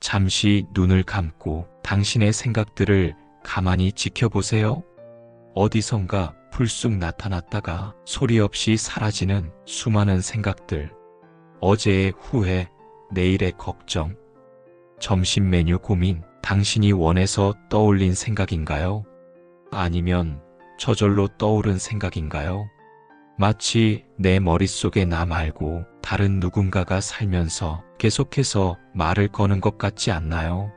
잠시 눈을 감고 당신의 생각들을 가만히 지켜보세요. 어디선가 불쑥 나타났다가 소리 없이 사라지는 수많은 생각들. 어제의 후회, 내일의 걱정, 점심 메뉴 고민, 당신이 원해서 떠올린 생각인가요? 아니면 저절로 떠오른 생각인가요? 마치 내 머릿속에 나 말고 다른 누군가가 살면서 계속해서 말을 거는 것 같지 않나요?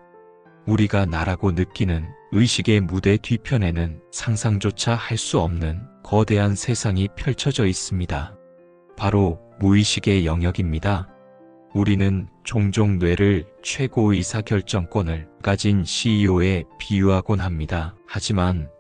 우리가 나라고 느끼는 의식의 무대 뒤편에는 상상조차 할 수 없는 거대한 세상이 펼쳐져 있습니다. 바로 무의식의 영역입니다. 우리는 종종 뇌를 최고 의사결정권을 가진 CEO에 비유하곤 합니다. 하지만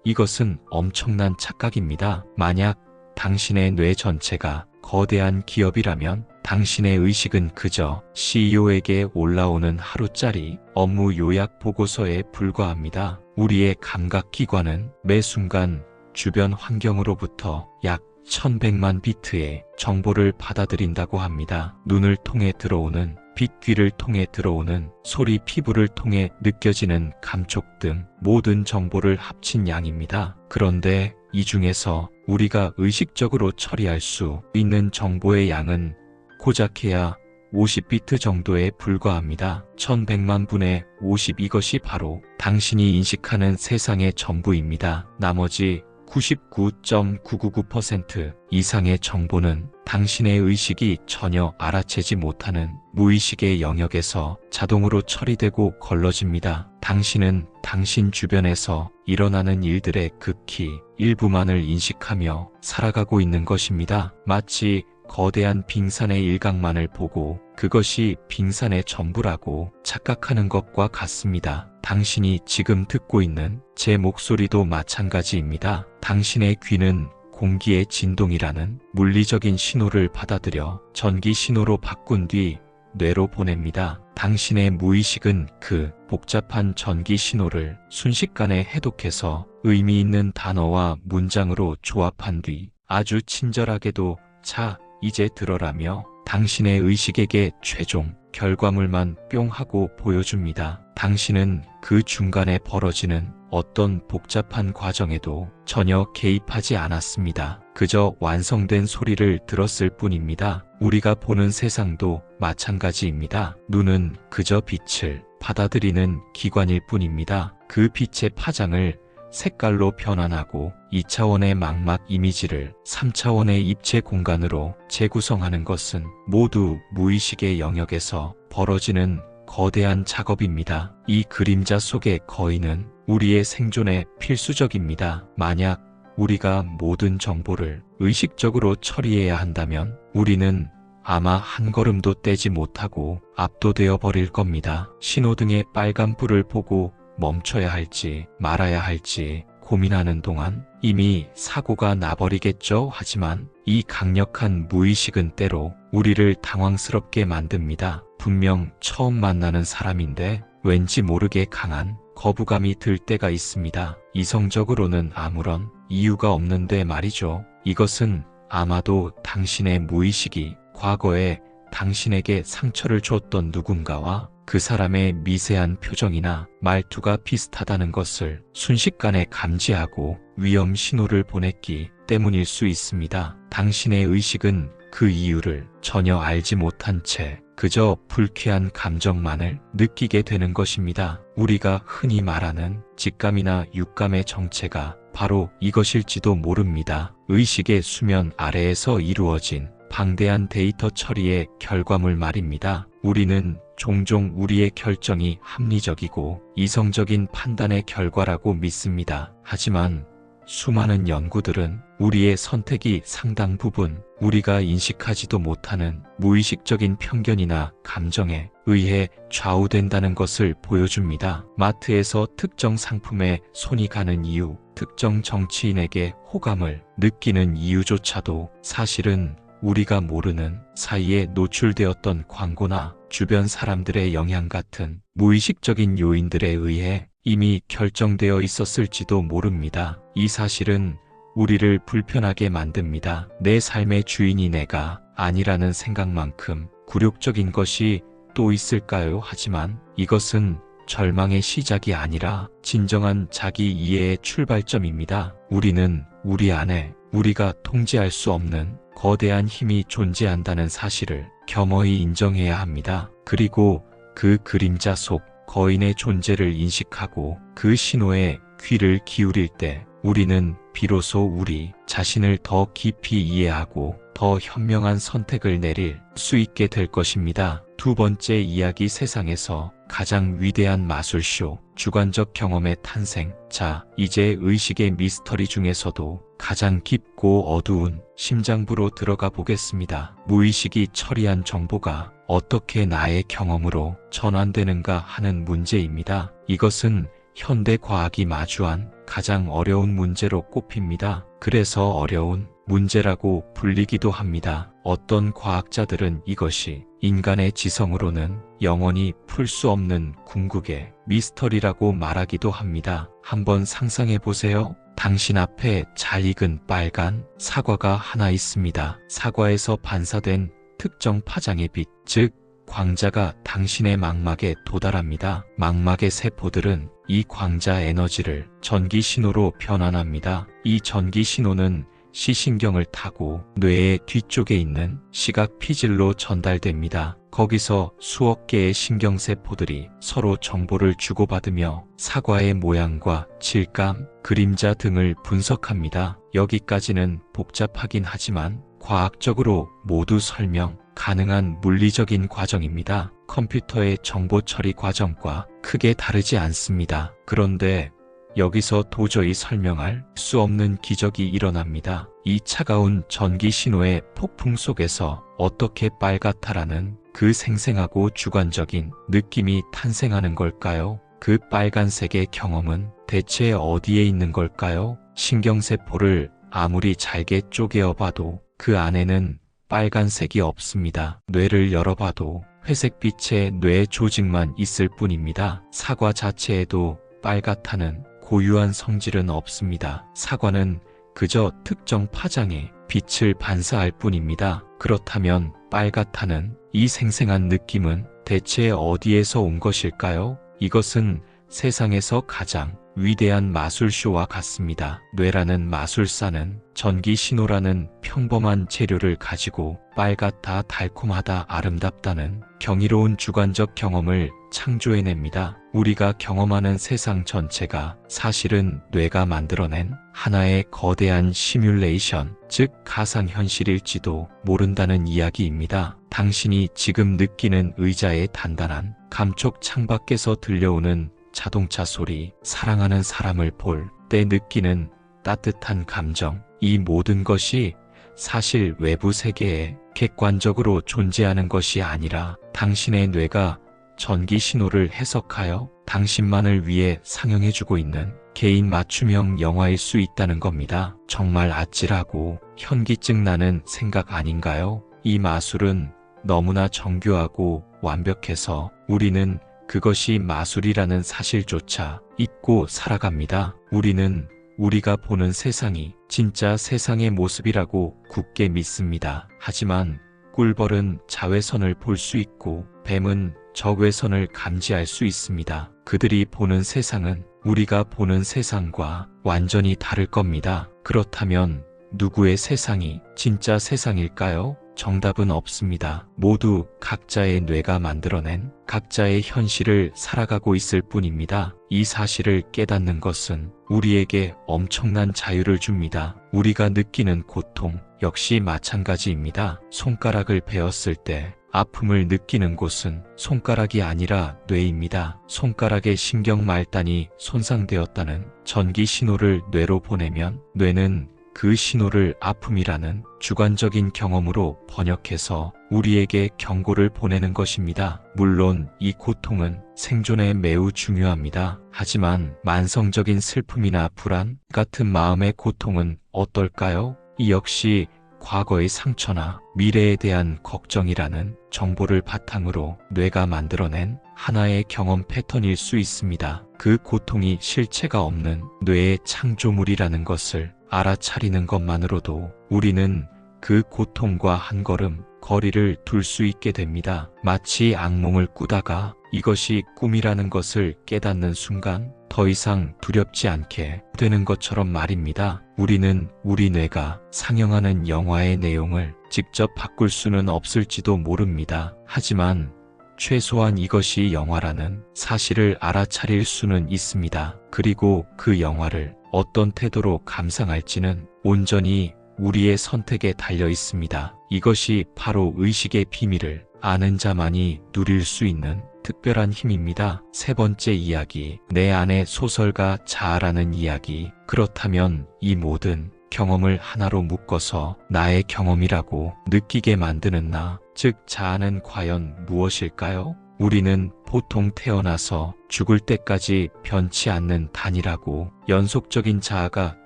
이것은 엄청난 착각입니다. 만약 당신의 뇌 전체가 거대한 기업이라면 당신의 의식은 그저 CEO에게 올라오는 하루짜리 업무 요약 보고서에 불과합니다. 우리의 감각기관은 매 순간 주변 환경으로부터 약 1100만 비트의 정보를 받아들인다고 합니다. 눈을 통해 들어오는 빛, 귀를 통해 들어오는 소리, 피부를 통해 느껴지는 감촉 등 모든 정보를 합친 양입니다. 그런데 이 중에서 우리가 의식적으로 처리할 수 있는 정보의 양은 고작해야 50비트 정도에 불과합니다. 1100만 분의 50, 이것이 바로 당신이 인식하는 세상의 전부입니다. 나머지 99.999% 이상의 정보는 당신의 의식이 전혀 알아채지 못하는 무의식의 영역에서 자동으로 처리되고 걸러집니다. 당신은 당신 주변에서 일어나는 일들의 극히 일부만을 인식하며 살아가고 있는 것입니다. 마치 거대한 빙산의 일각만을 보고 그것이 빙산의 전부라고 착각하는 것과 같습니다. 당신이 지금 듣고 있는 제 목소리도 마찬가지입니다. 당신의 귀는 공기의 진동이라는 물리적인 신호를 받아들여 전기 신호로 바꾼 뒤 뇌로 보냅니다. 당신의 무의식은 그 복잡한 전기 신호를 순식간에 해독해서 의미 있는 단어와 문장으로 조합한 뒤 아주 친절하게도 자, 이제 들어라며 당신의 의식에게 최종 결과물만 뿅 하고 보여줍니다. 당신은 그 중간에 벌어지는 어떤 복잡한 과정에도 전혀 개입하지 않았습니다. 그저 완성된 소리를 들었을 뿐입니다. 우리가 보는 세상도 마찬가지입니다. 눈은 그저 빛을 받아들이는 기관일 뿐입니다. 그 빛의 파장을 색깔로 변환하고 2차원의 망막 이미지를 3차원의 입체 공간으로 재구성하는 것은 모두 무의식의 영역에서 벌어지는 거대한 작업입니다. 이 그림자 속의 거인은 우리의 생존에 필수적입니다. 만약 우리가 모든 정보를 의식적으로 처리해야 한다면 우리는 아마 한 걸음도 떼지 못하고 압도되어 버릴 겁니다. 신호등의 빨간불을 보고 멈춰야 할지 말아야 할지 고민하는 동안 이미 사고가 나버리겠죠. 하지만 이 강력한 무의식은 때로 우리를 당황스럽게 만듭니다. 분명 처음 만나는 사람인데 왠지 모르게 강한 거부감이 들 때가 있습니다. 이성적으로는 아무런 이유가 없는데 말이죠. 이것은 아마도 당신의 무의식이 과거에 당신에게 상처를 줬던 누군가와 그 사람의 미세한 표정이나 말투가 비슷하다는 것을 순식간에 감지하고 위험 신호를 보냈기 때문일 수 있습니다. 당신의 의식은 그 이유를 전혀 알지 못한 채 그저 불쾌한 감정만을 느끼게 되는 것입니다. 우리가 흔히 말하는 직감이나 육감의 정체가 바로 이것일지도 모릅니다. 의식의 수면 아래에서 이루어진 방대한 데이터 처리의 결과물 말입니다. 우리는 종종 우리의 결정이 합리적이고 이성적인 판단의 결과라고 믿습니다. 하지만 수많은 연구들은 우리의 선택이 상당 부분 우리가 인식하지도 못하는 무의식적인 편견이나 감정에 의해 좌우된다는 것을 보여줍니다. 마트에서 특정 상품에 손이 가는 이유, 특정 정치인에게 호감을 느끼는 이유조차도 사실은 우리가 모르는 사이에 노출되었던 광고나 주변 사람들의 영향 같은 무의식적인 요인들에 의해 이미 결정되어 있었을지도 모릅니다. 이 사실은 우리를 불편하게 만듭니다. 내 삶의 주인이 내가 아니라는 생각만큼 굴욕적인 것이 또 있을까요? 하지만 이것은 절망의 시작이 아니라 진정한 자기 이해의 출발점입니다. 우리는 우리 안에 우리가 통제할 수 없는 거대한 힘이 존재한다는 사실을 겸허히 인정해야 합니다. 그리고 그 그림자 속 거인의 존재를 인식하고 그 신호에 귀를 기울일 때 우리는 비로소 우리 자신을 더 깊이 이해하고 더 현명한 선택을 내릴 수 있게 될 것입니다. 두 번째 이야기, 세상에서 가장 위대한 마술쇼, 주관적 경험의 탄생. 자, 이제 의식의 미스터리 중에서도 가장 깊고 어두운 심장부로 들어가 보겠습니다. 무의식이 처리한 정보가 어떻게 나의 경험으로 전환되는가 하는 문제입니다. 이것은 현대 과학이 마주한 가장 어려운 문제로 꼽힙니다. 그래서 어려운 문제라고 불리기도 합니다. 어떤 과학자들은 이것이 인간의 지성으로는 영원히 풀 수 없는 궁극의 미스터리라고 말하기도 합니다. 한번 상상해 보세요. 당신 앞에 잘 익은 빨간 사과가 하나 있습니다. 사과에서 반사된 특정 파장의 빛, 즉 광자가 당신의 망막에 도달합니다. 망막의 세포들은 이 광자 에너지를 전기 신호로 변환합니다. 이 전기 신호는 시신경을 타고 뇌의 뒤쪽에 있는 시각 피질로 전달됩니다. 거기서 수억 개의 신경세포들이 서로 정보를 주고받으며 사과의 모양과 질감, 그림자 등을 분석합니다. 여기까지는 복잡하긴 하지만 과학적으로 모두 설명 가능한 물리적인 과정입니다. 컴퓨터의 정보 처리 과정과 크게 다르지 않습니다. 그런데 여기서 도저히 설명할 수 없는 기적이 일어납니다. 이 차가운 전기 신호의 폭풍 속에서 어떻게 빨갛다라는 그 생생하고 주관적인 느낌이 탄생하는 걸까요? 그 빨간색의 경험은 대체 어디에 있는 걸까요? 신경세포를 아무리 잘게 쪼개어 봐도 그 안에는 빨간색이 없습니다. 뇌를 열어봐도 회색빛의 뇌 조직만 있을 뿐입니다. 사과 자체에도 빨갛다는 고유한 성질은 없습니다. 사과는 그저 특정 파장의 빛을 반사할 뿐입니다. 그렇다면 빨갛다는 이 생생한 느낌은 대체 어디에서 온 것일까요? 이것은 세상에서 가장 위대한 마술쇼와 같습니다. 뇌라는 마술사는 전기 신호라는 평범한 재료를 가지고 빨갛다, 달콤하다, 아름답다는 경이로운 주관적 경험을 창조해냅니다. 우리가 경험하는 세상 전체가 사실은 뇌가 만들어낸 하나의 거대한 시뮬레이션, 즉 가상현실일지도 모른다는 이야기입니다. 당신이 지금 느끼는 의자의 단단한 감촉, 창밖에서 들려오는 자동차 소리, 사랑하는 사람을 볼 때 느끼는 따뜻한 감정, 이 모든 것이 사실 외부 세계에 객관적으로 존재하는 것이 아니라 당신의 뇌가 전기 신호를 해석하여 당신만을 위해 상영해주고 있는 개인 맞춤형 영화일 수 있다는 겁니다. 정말 아찔하고 현기증 나는 생각 아닌가요? 이 마술은 너무나 정교하고 완벽해서 우리는 그것이 마술이라는 사실조차 잊고 살아갑니다. 우리는 우리가 보는 세상이 진짜 세상의 모습이라고 굳게 믿습니다. 하지만 꿀벌은 자외선을 볼 수 있고 뱀은 적외선을 감지할 수 있습니다. 그들이 보는 세상은 우리가 보는 세상과 완전히 다를 겁니다. 그렇다면 누구의 세상이 진짜 세상일까요? 정답은 없습니다. 모두 각자의 뇌가 만들어낸 각자의 현실을 살아가고 있을 뿐입니다. 이 사실을 깨닫는 것은 우리에게 엄청난 자유를 줍니다. 우리가 느끼는 고통 역시 마찬가지입니다. 손가락을 베었을 때 아픔을 느끼는 곳은 손가락이 아니라 뇌입니다. 손가락의 신경 말단이 손상되었다는 전기 신호를 뇌로 보내면 뇌는 그 신호를 아픔이라는 주관적인 경험으로 번역해서 우리에게 경고를 보내는 것입니다. 물론 이 고통은 생존에 매우 중요합니다. 하지만 만성적인 슬픔이나 불안 같은 마음의 고통은 어떨까요? 이 역시 과거의 상처나 미래에 대한 걱정이라는 정보를 바탕으로 뇌가 만들어낸 하나의 경험 패턴일 수 있습니다. 그 고통이 실체가 없는 뇌의 창조물이라는 것을 알아차리는 것만으로도 우리는 그 고통과 한 걸음 거리를 둘 수 있게 됩니다. 마치 악몽을 꾸다가 이것이 꿈이라는 것을 깨닫는 순간 더 이상 두렵지 않게 되는 것처럼 말입니다. 우리는 우리 뇌가 상영하는 영화의 내용을 직접 바꿀 수는 없을지도 모릅니다. 하지만 최소한 이것이 영화라는 사실을 알아차릴 수는 있습니다. 그리고 그 영화를 어떤 태도로 감상할지는 온전히 우리의 선택에 달려 있습니다. 이것이 바로 의식의 비밀을 아는 자만이 누릴 수 있는 특별한 힘입니다. 세 번째 이야기, 내 안의 소설가 자아라는 이야기. 그렇다면 이 모든 경험을 하나로 묶어서 나의 경험이라고 느끼게 만드는 나, 즉 자아는 과연 무엇일까요? 우리는 보통 태어나서 죽을 때까지 변치 않는 단일하고 연속적인 자아가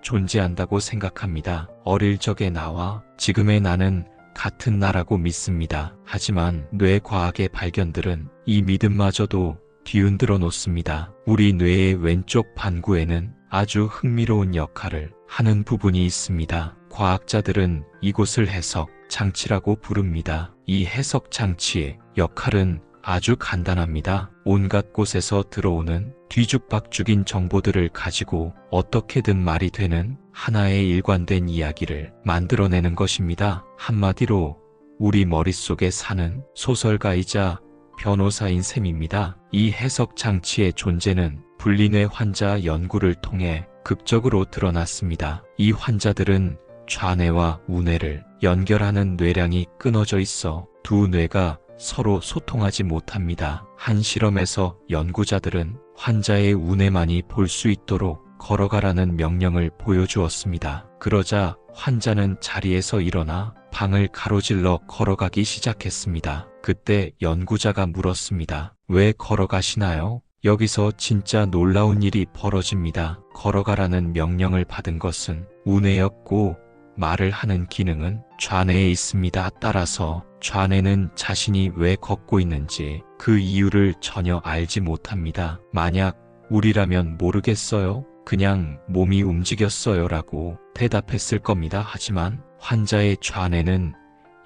존재한다고 생각합니다. 어릴 적의 나와 지금의 나는 같은 나라고 믿습니다. 하지만 뇌과학의 발견들은 이 믿음마저도 뒤흔들어 놓습니다. 우리 뇌의 왼쪽 반구에는 아주 흥미로운 역할을 하는 부분이 있습니다. 과학자들은 이곳을 해석 장치라고 부릅니다. 이 해석 장치의 역할은 아주 간단합니다. 온갖 곳에서 들어오는 뒤죽박죽인 정보들을 가지고 어떻게든 말이 되는 하나의 일관된 이야기를 만들어내는 것입니다. 한마디로 우리 머릿속에 사는 소설가이자 변호사인 셈입니다. 이 해석 장치의 존재는 분리뇌 환자 연구를 통해 극적으로 드러났습니다. 이 환자들은 좌뇌와 우뇌를 연결하는 뇌량이 끊어져 있어 두 뇌가 서로 소통하지 못합니다. 한 실험에서 연구자들은 환자의 우뇌만이 볼 수 있도록 걸어가라는 명령을 보여주었습니다. 그러자 환자는 자리에서 일어나 방을 가로질러 걸어가기 시작했습니다. 그때 연구자가 물었습니다. 왜 걸어가시나요? 여기서 진짜 놀라운 일이 벌어집니다. 걸어가라는 명령을 받은 것은 우뇌였고 말을 하는 기능은 좌뇌에 있습니다. 따라서 좌뇌는 자신이 왜 걷고 있는지 그 이유를 전혀 알지 못합니다. 만약 우리라면 모르겠어요. 그냥 몸이 움직였어요 라고 대답했을 겁니다. 하지만 환자의 좌뇌는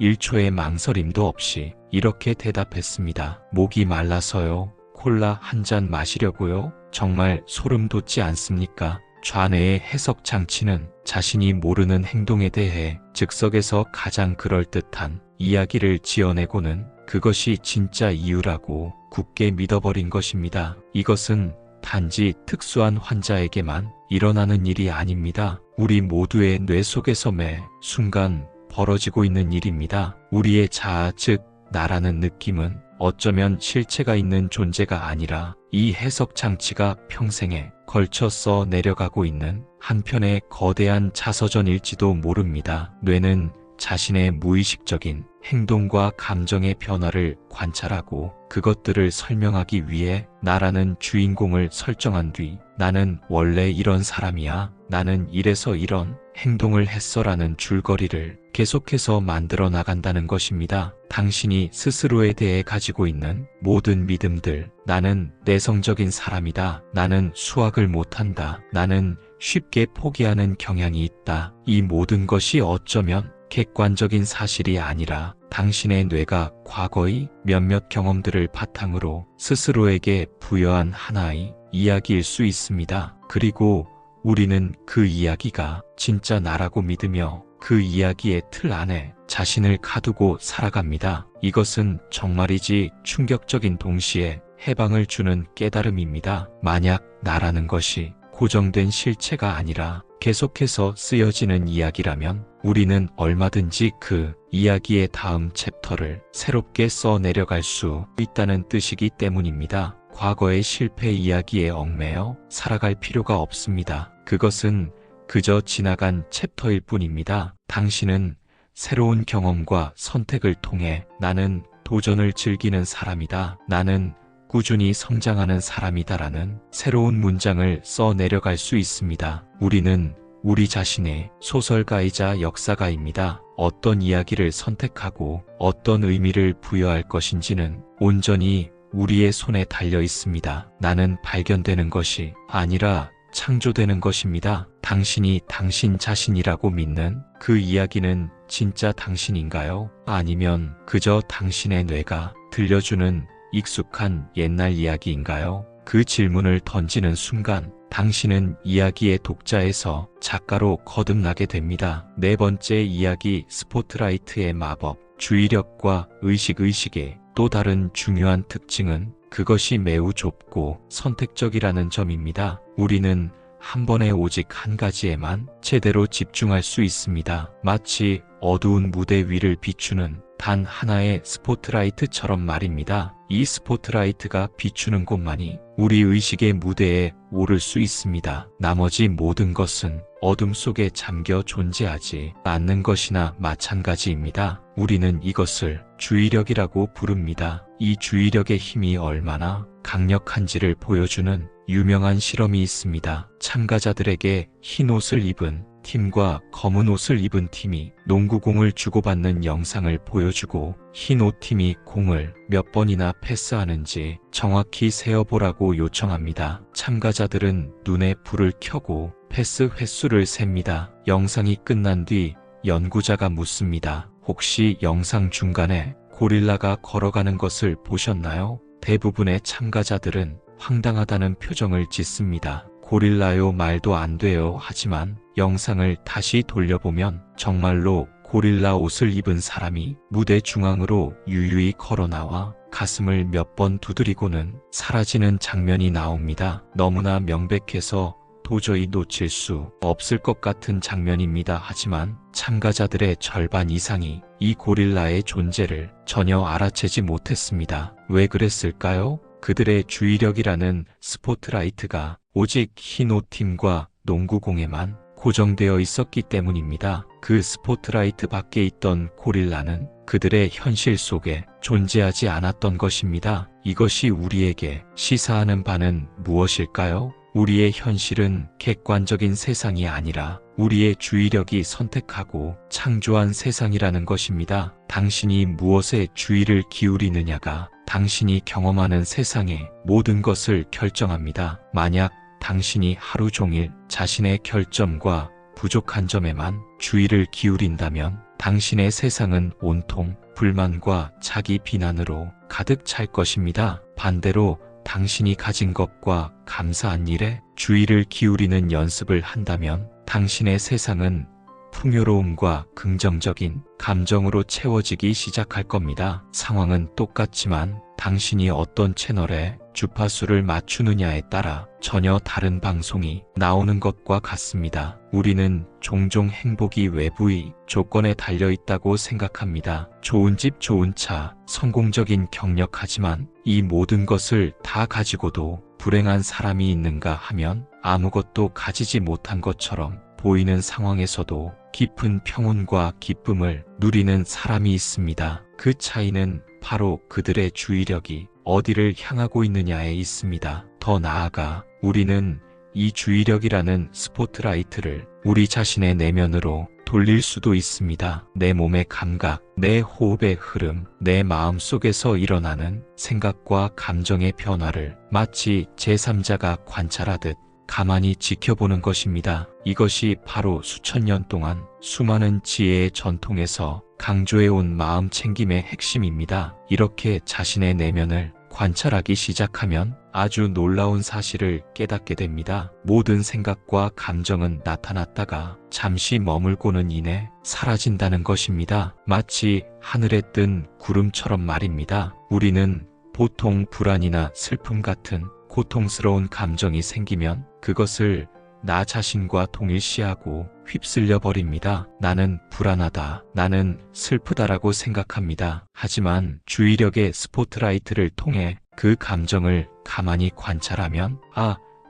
1초의 망설임도 없이 이렇게 대답했습니다. 목이 말라서요. 콜라 한 잔 마시려고요. 정말 소름 돋지 않습니까? 좌뇌의 해석 장치는 자신이 모르는 행동에 대해 즉석에서 가장 그럴듯한 이야기를 지어내고는 그것이 진짜 이유라고 굳게 믿어버린 것입니다. 이것은 단지 특수한 환자에게만 일어나는 일이 아닙니다. 우리 모두의 뇌 속에서 매 순간 벌어지고 있는 일입니다. 우리의 자아, 즉 나라는 느낌은 어쩌면 실체가 있는 존재가 아니라 이 해석 장치가 평생에 걸쳐 써 내려가고 있는 한편의 거대한 자서전일지도 모릅니다. 뇌는 자신의 무의식적인 행동과 감정의 변화를 관찰하고 그것들을 설명하기 위해 나라는 주인공을 설정한 뒤 나는 원래 이런 사람이야. 나는 이래서 이런 행동을 했어라는 줄거리를 계속해서 만들어 나간다는 것입니다. 당신이 스스로에 대해 가지고 있는 모든 믿음들, 나는 내성적인 사람이다. 나는 수학을 못한다. 나는 쉽게 포기하는 경향이 있다. 이 모든 것이 어쩌면 객관적인 사실이 아니라 당신의 뇌가 과거의 몇몇 경험들을 바탕으로 스스로에게 부여한 하나의 이야기일 수 있습니다. 그리고 우리는 그 이야기가 진짜 나라고 믿으며 그 이야기의 틀 안에 자신을 가두고 살아갑니다. 이것은 정말이지 충격적인 동시에 해방을 주는 깨달음입니다. 만약 나라는 것이 고정된 실체가 아니라 계속해서 쓰여지는 이야기라면 우리는 얼마든지 그 이야기의 다음 챕터를 새롭게 써 내려갈 수 있다는 뜻이기 때문입니다. 과거의 실패 이야기에 얽매여 살아갈 필요가 없습니다. 그것은 그저 지나간 챕터일 뿐입니다. 당신은 새로운 경험과 선택을 통해 나는 도전을 즐기는 사람이다. 나는 꾸준히 성장하는 사람이다라는 새로운 문장을 써 내려갈 수 있습니다. 우리는 우리 자신의 소설가이자 역사가입니다. 어떤 이야기를 선택하고 어떤 의미를 부여할 것인지는 온전히 우리의 손에 달려 있습니다. 나는 발견되는 것이 아니라 창조되는 것입니다. 당신이 당신 자신이라고 믿는 그 이야기는 진짜 당신인가요? 아니면 그저 당신의 뇌가 들려주는 익숙한 옛날 이야기인가요? 그 질문을 던지는 순간 당신은 이야기의 독자에서 작가로 거듭나게 됩니다. 네 번째 이야기, 스포트라이트의 마법. 주의력과 의식의 또 다른 중요한 특징은 그것이 매우 좁고 선택적이라는 점입니다. 우리는 한 번에 오직 한 가지에만 제대로 집중할 수 있습니다. 마치 어두운 무대 위를 비추는 단 하나의 스포트라이트처럼 말입니다. 이 스포트라이트가 비추는 곳만이 우리 의식의 무대에 오를 수 있습니다. 나머지 모든 것은 어둠 속에 잠겨 존재하지 않는 것이나 마찬가지입니다. 우리는 이것을 주의력이라고 부릅니다. 이 주의력의 힘이 얼마나 강력한지를 보여주는 유명한 실험이 있습니다. 참가자들에게 흰 옷을 입은 팀과 검은 옷을 입은 팀이 농구공을 주고받는 영상을 보여주고 흰 옷 팀이 공을 몇 번이나 패스하는지 정확히 세어보라고 요청합니다. 참가자들은 눈에 불을 켜고 패스 횟수를 셉니다. 영상이 끝난 뒤 연구자가 묻습니다. 혹시 영상 중간에 고릴라가 걸어가는 것을 보셨나요? 대부분의 참가자들은 황당하다는 표정을 짓습니다. 고릴라요, 말도 안 돼요. 하지만 영상을 다시 돌려보면 정말로 고릴라 옷을 입은 사람이 무대 중앙으로 유유히 걸어나와 가슴을 몇 번 두드리고는 사라지는 장면이 나옵니다. 너무나 명백해서 도저히 놓칠 수 없을 것 같은 장면입니다. 하지만 참가자들의 절반 이상이 이 고릴라의 존재를 전혀 알아채지 못했습니다. 왜 그랬을까요? 그들의 주의력이라는 스포트라이트가 오직 흰 옷 팀과 농구공에만 고정되어 있었기 때문입니다. 그 스포트라이트 밖에 있던 고릴라는 그들의 현실 속에 존재하지 않았던 것입니다. 이것이 우리에게 시사하는 바는 무엇일까요? 우리의 현실은 객관적인 세상이 아니라 우리의 주의력이 선택하고 창조한 세상이라는 것입니다. 당신이 무엇에 주의를 기울이느냐가 당신이 경험하는 세상의 모든 것을 결정합니다. 만약 당신이 하루 종일 자신의 결점과 부족한 점에만 주의를 기울인다면 당신의 세상은 온통 불만과 자기 비난으로 가득 찰 것입니다. 반대로 당신이 가진 것과 감사한 일에 주의를 기울이는 연습을 한다면 당신의 세상은 풍요로움과 긍정적인 감정으로 채워지기 시작할 겁니다. 상황은 똑같지만 당신이 어떤 채널에 주파수를 맞추느냐에 따라 전혀 다른 방송이 나오는 것과 같습니다. 우리는 종종 행복이 외부의 조건에 달려있다고 생각합니다. 좋은 집, 좋은 차, 성공적인 경력. 하지만 이 모든 것을 다 가지고도 불행한 사람이 있는가 하면 아무것도 가지지 못한 것처럼 보이는 상황에서도 깊은 평온과 기쁨을 누리는 사람이 있습니다. 그 차이는 바로 그들의 주의력이 어디를 향하고 있느냐에 있습니다. 더 나아가 우리는 이 주의력이라는 스포트라이트를 우리 자신의 내면으로 돌릴 수도 있습니다. 내 몸의 감각, 내 호흡의 흐름, 내 마음 속에서 일어나는 생각과 감정의 변화를 마치 제3자가 관찰하듯 가만히 지켜보는 것입니다. 이것이 바로 수천 년 동안 수많은 지혜의 전통에서 강조해온 마음 챙김의 핵심입니다. 이렇게 자신의 내면을 관찰하기 시작하면 아주 놀라운 사실을 깨닫게 됩니다. 모든 생각과 감정은 나타났다가 잠시 머물고는 이내 사라진다는 것입니다. 마치 하늘에 뜬 구름처럼 말입니다. 우리는 보통 불안이나 슬픔 같은 고통스러운 감정이 생기면 그것을 나 자신과 동일시하고 휩쓸려 버립니다. 나는 불안하다, 나는 슬프다라고 생각합니다. 하지만 주의력의 스포트라이트를 통해 그 감정을 가만히 관찰하면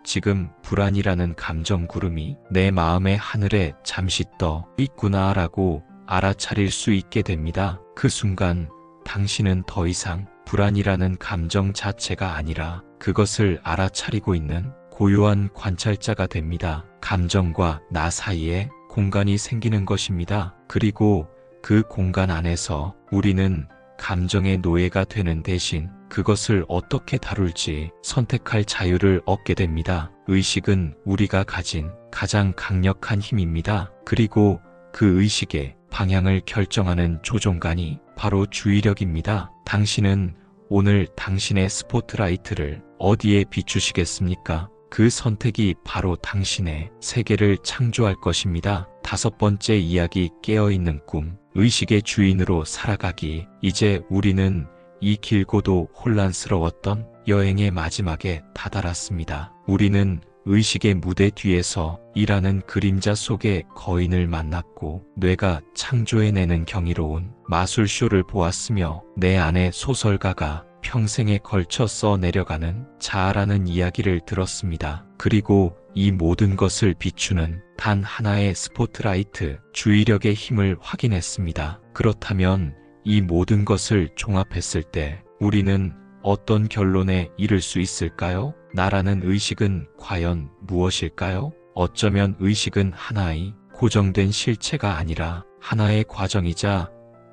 지금 불안이라는 감정 구름이 내 마음의 하늘에 잠시 떠 있구나라고 알아차릴 수 있게 됩니다. 그 순간 당신은 더 이상 불안이라는 감정 자체가 아니라 그것을 알아차리고 있는 고요한 관찰자가 됩니다. 감정과 나 사이에 공간이 생기는 것입니다. 그리고 그 공간 안에서 우리는 감정의 노예가 되는 대신 그것을 어떻게 다룰지 선택할 자유를 얻게 됩니다. 의식은 우리가 가진 가장 강력한 힘입니다. 그리고 그 의식의 방향을 결정하는 조종관이 바로 주의력입니다. 당신은 오늘 당신의 스포트라이트를 어디에 비추시겠습니까? 그 선택이 바로 당신의 세계를 창조할 것입니다. 5번째 이야기, 깨어있는 꿈. 의식의 주인으로 살아가기. 이제 우리는 이 길고도 혼란스러웠던 여행의 마지막에 다다랐습니다. 우리는 의식의 무대 뒤에서 일하는 그림자 속의 거인을 만났고 뇌가 창조해내는 경이로운 마술쇼를 보았으며 내 안의 소설가가 평생에 걸쳐 써내려가는 자아라는 이야기를 들었습니다. 그리고 이 모든 것을 비추는 단 하나의 스포트라이트, 주의력의 힘을 확인했습니다. 그렇다면 이 모든 것을 종합했을 때 우리는 어떤 결론에 이를 수 있을까요? 나라는 의식은 과연 무엇일까요? 어쩌면 의식은 하나의 고정된 실체가 아니라 하나의 과정이자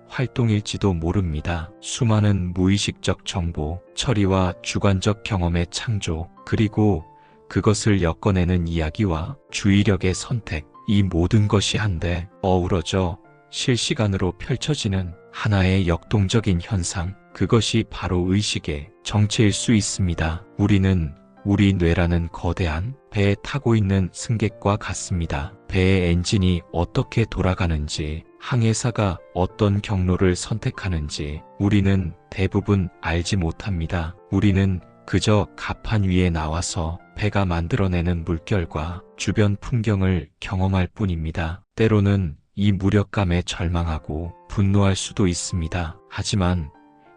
활동일지도 모릅니다. 수많은 무의식적 정보, 처리와 주관적 경험의 창조, 그리고 그것을 엮어내는 이야기와 주의력의 선택, 이 모든 것이 한데 어우러져 실시간으로 펼쳐지는 하나의 역동적인 현상, 그것이 바로 의식의 정체일 수 있습니다. 우리는 우리 뇌라는 거대한 배에 타고 있는 승객과 같습니다. 배의 엔진이 어떻게 돌아가는지, 항해사가 어떤 경로를 선택하는지 우리는 대부분 알지 못합니다. 우리는 그저 갑판 위에 나와서 배가 만들어내는 물결과 주변 풍경을 경험할 뿐입니다. 때로는 이 무력감에 절망하고 분노할 수도 있습니다. 하지만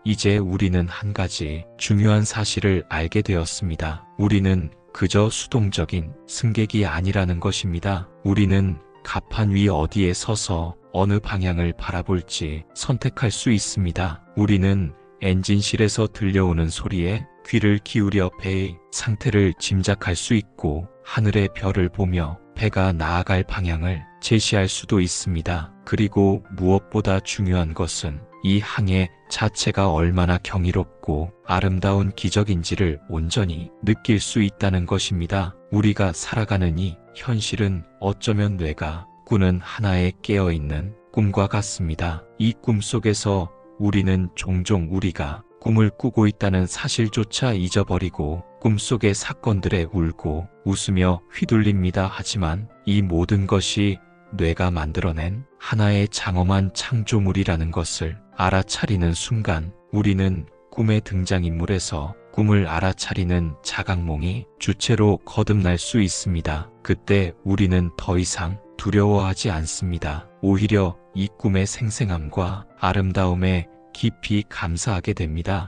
이제 우리는 한 가지 중요한 사실을 알게 되었습니다. 우리는 그저 수동적인 승객이 아니라는 것입니다. 우리는 갑판 위 어디에 서서 어느 방향을 바라볼지 선택할 수 있습니다. 우리는 엔진실에서 들려오는 소리에 귀를 기울여 배의 상태를 짐작할 수 있고 하늘의 별을 보며 배가 나아갈 방향을 제시할 수도 있습니다. 그리고 무엇보다 중요한 것은 이 항해 자체가 얼마나 경이롭고 아름다운 기적인지를 온전히 느낄 수 있다는 것입니다. 우리가 살아가는 이 현실은 어쩌면 뇌가 꾸는 하나의 깨어있는 꿈과 같습니다. 이 꿈 속에서 우리는 종종 우리가 꿈을 꾸고 있다는 사실조차 잊어버리고 꿈속의 사건들에 울고 웃으며 휘둘립니다. 하지만 이 모든 것이 뇌가 만들어낸 하나의 장엄한 창조물이라는 것을 알아차리는 순간 우리는 꿈의 등장인물에서 꿈을 알아차리는 자각몽이 주체로 거듭날 수 있습니다. 그때 우리는 더 이상 두려워하지 않습니다. 오히려 이 꿈의 생생함과 아름다움에 깊이 감사하게 됩니다.